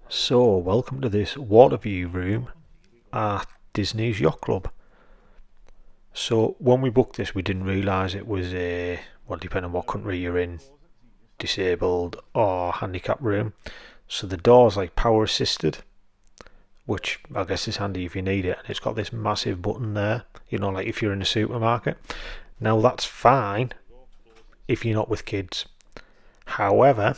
So, welcome to this water view room at Disney's Yacht Club. So, when we booked this, we didn't realise it was a, well, depending on what country you're in, disabled or handicap room. So, the door's like power assisted, which I guess is handy if you need it. And it's got this massive button there, you know, like if you're in a supermarket. Now, that's fine if you're not with kids. However,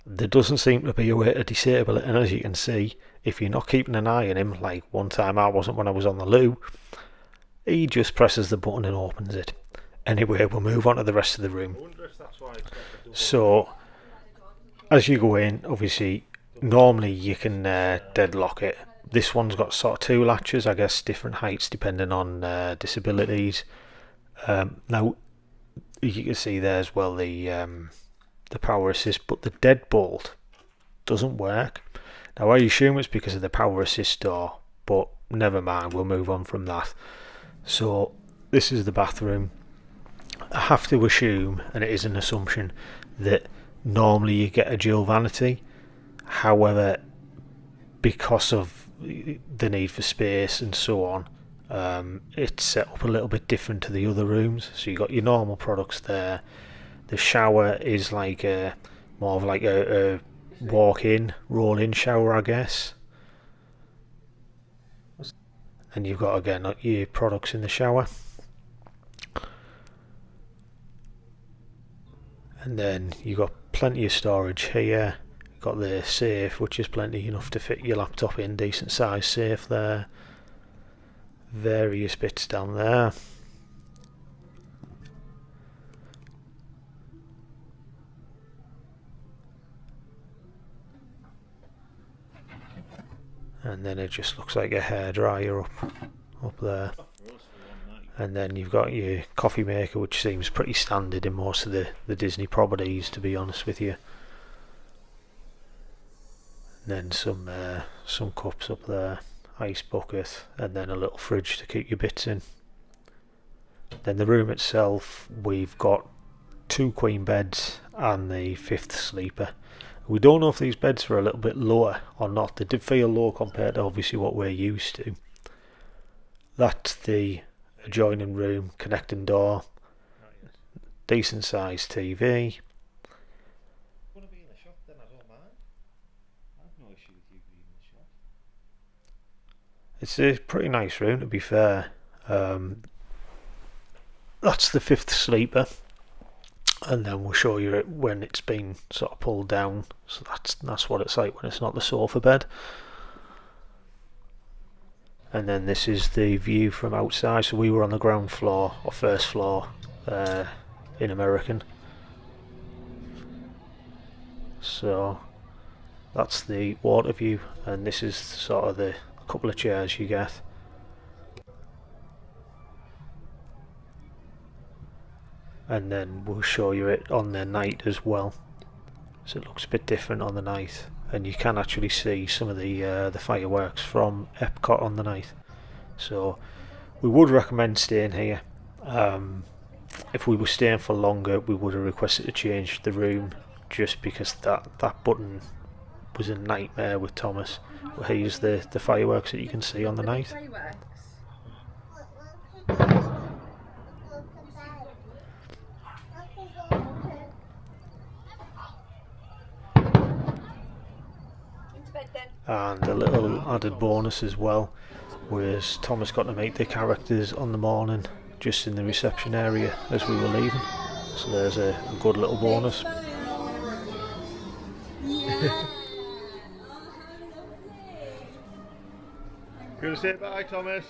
there doesn't seem to be a way to disable it, and as you can see, if you're not keeping an eye on him, like one time I wasn't when I was on the loo, he just presses the button and opens it. Anyway, we'll move on to the rest of the room. So, as you go in, obviously, normally you can deadlock it. This one's got sort of two latches, I guess different heights depending on disabilities. Now, you can see there as well the power assist, but the deadbolt doesn't work. Now I assume it's because of the power assist door, but never mind, we'll move on from that. So this is the bathroom. I have to assume, and it is an assumption, that normally you get a dual vanity. However, because of the need for space and so on, it's set up a little bit different to the other rooms. So you've got your normal products there. The shower is like more of like a walk-in, roll-in shower, I guess. And you've got again your products in the shower. And then you've got plenty of storage here. You've got the safe, which is plenty enough to fit your laptop in, decent size safe there. Various bits down there. And then it just looks like a hairdryer up there. And then you've got your coffee maker, which seems pretty standard in most of the Disney properties, to be honest with you. And then some cups up there, ice bucket, and then a little fridge to keep your bits in. Then the room itself, we've got 2 queen beds and the 5th sleeper. We don't know if these beds are a little bit lower or not. They did feel low compared to obviously what we're used to. That's the adjoining room, connecting door, decent sized TV. It's a pretty nice room, to be fair. That's the 5th sleeper. And then we'll show you it when it's been sort of pulled down. So that's what it's like when it's not the sofa bed. And then this is the view from outside. So we were on the ground floor, or first floor, in American. So that's the water view, and this is sort of the couple of chairs you get. And then we'll show you it on the night as well, so it looks a bit different on the night, and you can actually see some of the fireworks from EPCOT on the night. So we would recommend staying here. If we were staying for longer, we would have requested to change the room, just because that button was a nightmare with Thomas. But here's the fireworks that you can see on the night. And a little added bonus as well was Thomas got to meet the characters on the morning just in the reception area as we were leaving, so there's a good little bonus. Gonna say bye, Thomas.